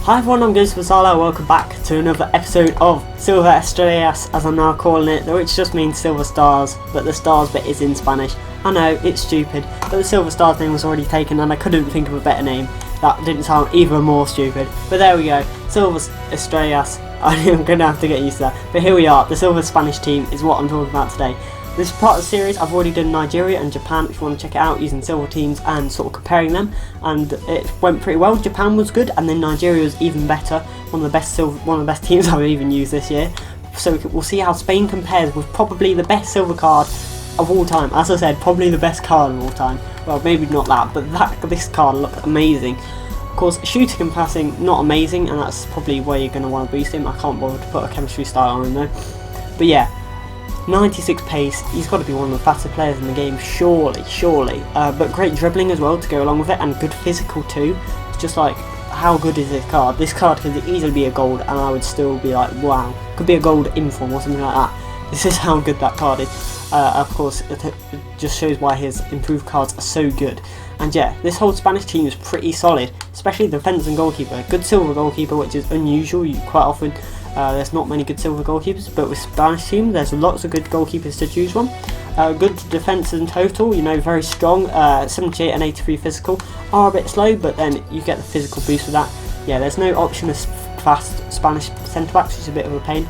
Hi everyone, I'm Gonzalo. Welcome back to another episode of Silver Estrellas, as I'm now calling it, which just means silver stars, but the stars bit is in Spanish. I know, it's stupid, but the silver stars name was already taken and I couldn't think of a better name. That didn't sound even more stupid, but there we go, Silver Estrellas. I'm going to have to get used to that, but here we are. The silver Spanish team is what I'm talking about today. This is part of the series. I've already done Nigeria and Japan, if you want to check it out, using silver teams and sort of comparing them, and it went pretty well. Japan was good, and then Nigeria was even better. One of the best teams I've even used this year. So we'll see how Spain compares with probably the best silver card of all time. As I said, probably the best card of all time. Well, maybe not that, but this card looked amazing. Of course, shooting and passing, not amazing, and that's probably where you're going to want to boost him. I can't bother to put a chemistry style on him though. But yeah. 96 pace, he's got to be one of the faster players in the game, surely. But great dribbling as well to go along with it, and good physical too. It's just like, how good is this card? This card could easily be a gold, and I would still be like, wow. Could be a gold inform or something like that. This is how good that card is. Of course, it just shows why his improved cards are so good. And yeah, this whole Spanish team is pretty solid, especially the defence and goalkeeper. Good silver goalkeeper, which is unusual. You quite often there's not many good silver goalkeepers, but with Spanish team there's lots of good goalkeepers to choose from. Good defence in total, you know, very strong. 78 and 83 physical are a bit slow, but then you get the physical boost with that. Yeah, there's no option of fast Spanish centre backs, which is a bit of a pain.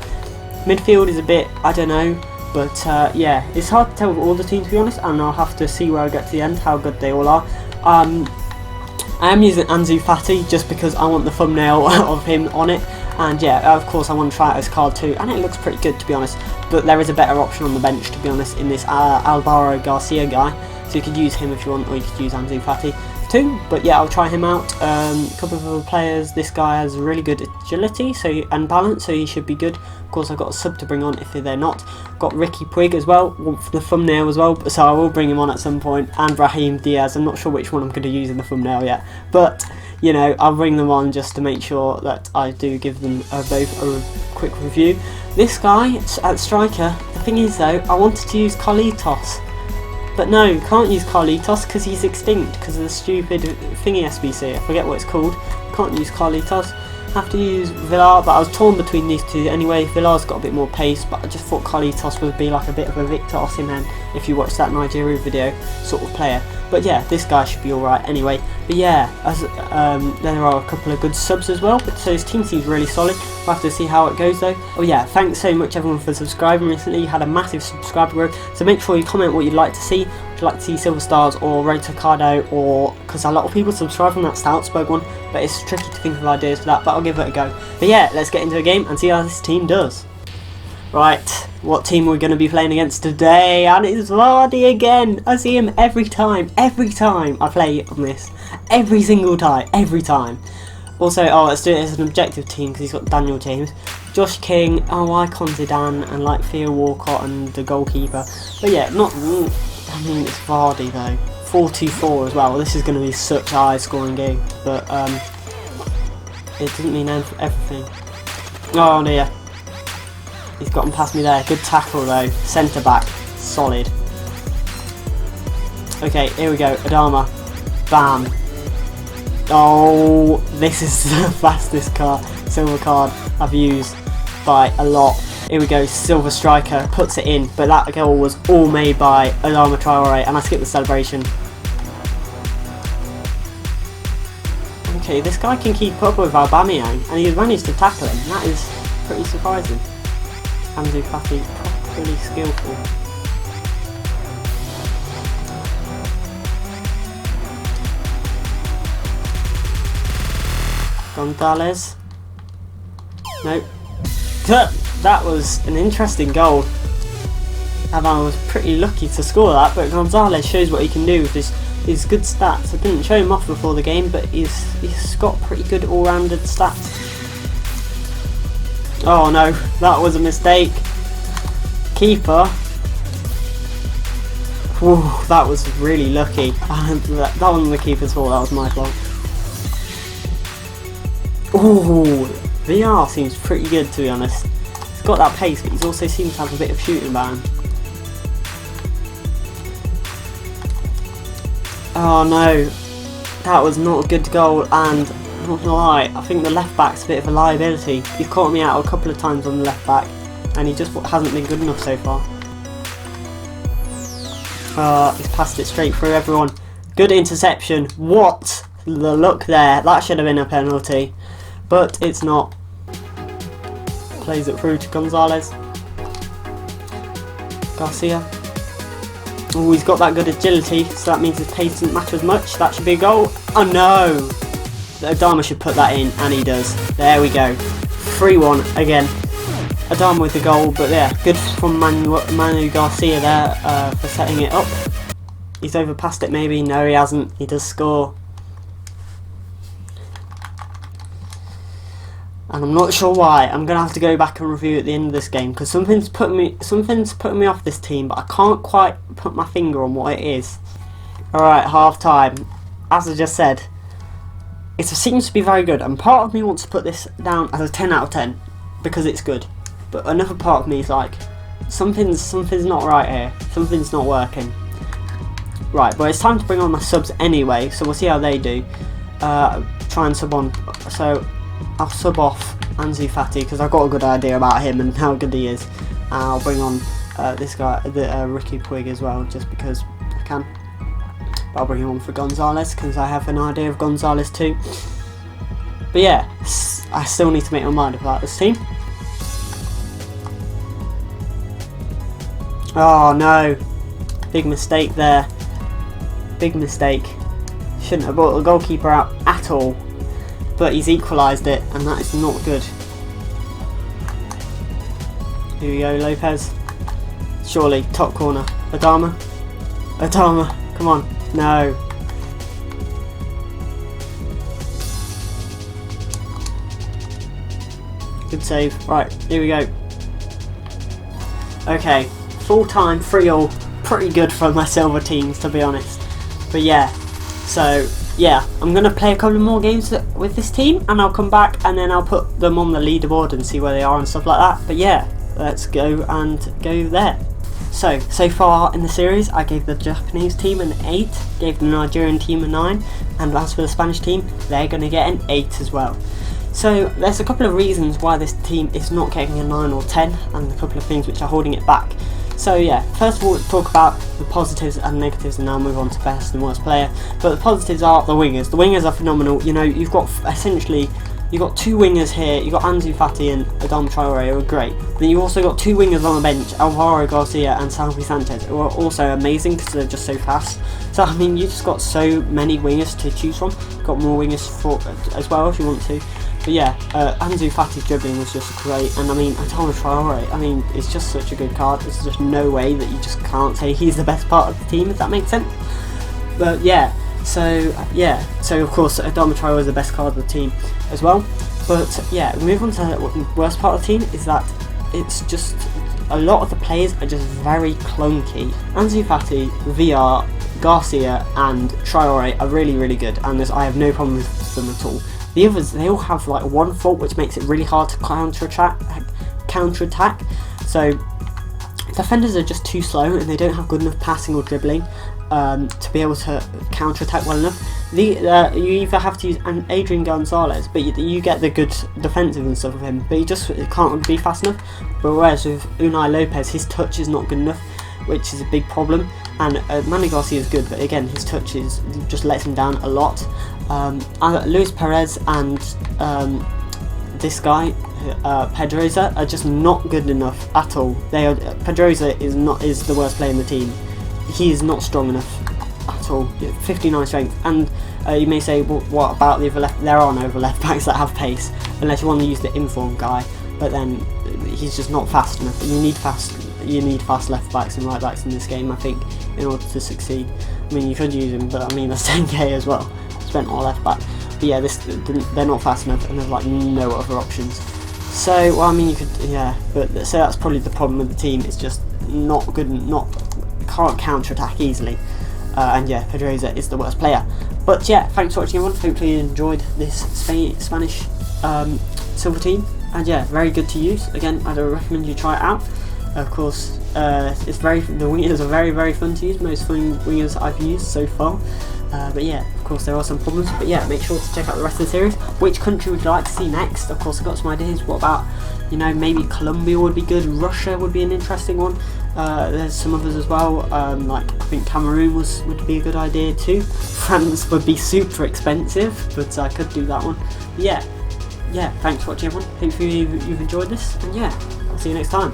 Midfield is a bit, I don't know, but yeah, it's hard to tell with all the teams, to be honest, and I'll have to see where I get to the end how good they all are. I am using Ansu Fati just because I want the thumbnail of him on it, and yeah, of course I want to try out his card too, and it looks pretty good, to be honest, but there is a better option on the bench, to be honest, in this Alvaro Garcia guy, so you could use him if you want, or you could use Ansu Fati too. But yeah, I'll try him out. A couple of other players. This guy has really good agility and balance, so he should be good. Of course, I've got a sub to bring on if they're not. Got Riqui Puig as well, for the thumbnail as well, so I will bring him on at some point, and Brahim Diaz. I'm not sure which one I'm going to use in the thumbnail yet, but you know, I'll bring them on just to make sure that I do give them both a quick review. This guy at striker, the thing is though, I wanted to use Carlitos, but no, can't use Carlitos because he's extinct because of the stupid thingy SBC. I forget what it's called. Can't use Carlitos. Have to use Villar, but I was torn between these two anyway. Villar's got a bit more pace, but I just thought Carlitos would be like a bit of a Victor Osimhen if you watch that Nigeria video sort of player. But yeah, this guy should be alright anyway. But yeah, there are a couple of good subs as well, but so his team seems really solid. We'll have to see how it goes though. Oh yeah, thanks so much everyone for subscribing recently. You had a massive subscriber growth, so make sure you comment what you'd like to see. Would you like to see Silver Stars or Road To Hokkaido, or because a lot of people subscribe from that Salzburg one, but it's tricky to think of ideas for that, but I'll give it a go. But yeah, let's get into a game and see how this team does. Right, what team are we going to be playing against today? And it's Vardy again. I see him every time I play on this. Every single time. Also, let's do it as an objective team because he's got Daniel James, Josh King, Icon Zidane, and like Theo Walcott and the goalkeeper. But yeah, I mean, it's Vardy though. 4-2-4 as well. This is going to be such a high scoring game, but it doesn't mean everything. Oh dear. He's gotten past me there. Good tackle though. Centre back. Solid. Okay, here we go. Adama. Bam. Oh, this is the fastest silver card I've used by a lot. Here we go. Silver striker. Puts it in. But that goal was all made by Adama Traore. And I skipped the celebration. Okay, this guy can keep up with Aubameyang. And he's managed to tackle him. That is pretty surprising. Ansu Fati, properly skillful. Gonzalez. Nope. That was an interesting goal. And I was pretty lucky to score that, but Gonzalez shows what he can do with his good stats. I didn't show him off before the game, but he's got pretty good all-rounded stats. Oh no, that was a mistake. Keeper. Whew, that was really lucky. That wasn't the keeper's fault, that was my fault. Ooh, VR seems pretty good, to be honest. He's got that pace, but he also seems to have a bit of shooting about him. Oh no, that was not a good goal, and not gonna lie, I think the left back's a bit of a liability. He's caught me out a couple of times on the left back, and he just hasn't been good enough so far. He's passed it straight through everyone. Good interception. What? The look there. That should have been a penalty, but it's not. Plays it through to Gonzalez. Garcia. Oh, he's got that good agility, so that means his pace doesn't matter as much. That should be a goal. Oh no! Adama should put that in, and he does. There we go. 3-1 again. Adama with the goal, but yeah, good from Manu Garcia there for setting it up. He's overpassed it maybe. No, he hasn't. He does score. And I'm not sure why. I'm gonna have to go back and review at the end of this game because something's putting me off this team, but I can't quite put my finger on what it is. Alright, half time. As I just said, it seems to be very good, and part of me wants to put this down as a 10 out of 10 because it's good. But another part of me is like, something's not right here. Something's not working. Right, but it's time to bring on my subs anyway, so we'll see how they do. Try and sub on. So I'll sub off Ansu Fati because I've got a good idea about him and how good he is. I'll bring on this guy, Riqui Puig as well, just because I can. But I'll bring him on for Gonzalez because I have an idea of Gonzalez too. But yeah, I still need to make my mind about this team. Oh no, big mistake there. Big mistake. Shouldn't have brought the goalkeeper out at all. But he's equalised it, and that is not good. Here we go, Lopez. Surely, top corner. Adama. Adama, come on. No. Good save. Right, here we go. Okay, full time, 3-all. Pretty good for my silver teams, to be honest. But yeah, so yeah, I'm going to play a couple more games with this team, and I'll come back and then I'll put them on the leaderboard and see where they are and stuff like that. But yeah, let's go and go there. So far in the series, I gave the Japanese team an 8, gave the Nigerian team a 9, and as for the Spanish team, they're going to get an 8 as well. So there's a couple of reasons why this team is not getting a 9 or 10, and a couple of things which are holding it back. So yeah, first of all, let's talk about the positives and negatives, and now move on to best and worst player. But the positives are the wingers. The wingers are phenomenal. You know, you've got essentially, you've got 2 wingers here. You've got Ansu Fati and Adama Traore, who are great. Then you also got 2 wingers on the bench, Alvaro Garcia and Salvi Sanchez, who are also amazing because they're just so fast. So I mean, you just got so many wingers to choose from. You've got more wingers for as well if you want to. But yeah, Ansu Fati's dribbling was just great, and I mean, Adama Traore, I mean, it's just such a good card. There's just no way that you just can't say he's the best part of the team, if that makes sense. But yeah, so of course Adama Traore is the best card of the team as well. But yeah, move on to the worst part of the team is that it's just a lot of the players are just very clunky. Ansu Fati, VR, Garcia, and Traore are really good, and I have no problem with them at all. The others, they all have like one fault which makes it really hard to counter-attack. So defenders are just too slow and they don't have good enough passing or dribbling to be able to counter-attack well enough. You either have to use Adrian Gonzalez, but you get the good defensive and stuff with him, but he just can't be fast enough. But whereas with Unai Lopez, his touch is not good enough, which is a big problem. And Manu Garcia is good, but again, his touch just lets him down a lot. Luis Perez and this guy Pedroza are just not good enough at all. Pedroza is the worst player in the team. He is not strong enough at all. 59 strength, and you may say, well, what about the other left? There are no other left backs that have pace, unless you want to use the informed guy. But then he's just not fast enough. You need fast left backs and right backs in this game, I think, in order to succeed. I mean, you could use him, but I mean, that's 10k as well spent on left back. But yeah, they're not fast enough, and there's like no other options. So well, I mean, you could, yeah, but so that's probably the problem with the team. It's just not good, can't counter attack easily. And yeah, Pedroza is the worst player. But yeah, thanks for watching everyone. Hopefully you enjoyed this Spanish silver team. And yeah, very good to use. Again, I'd recommend you try it out. Of course, the wingers are very fun to use. Most fun wingers I've used so far. But yeah, of course there are some problems, but yeah, make sure to check out the rest of the series. Which country would you like to see next? Of course I've got some ideas. What about, you know, maybe Colombia would be good, Russia would be an interesting one. There's some others as well, like I think Cameroon would be a good idea too. France would be super expensive, but I could do that one. But yeah, thanks for watching everyone, hopefully you've enjoyed this, and yeah, I'll see you next time.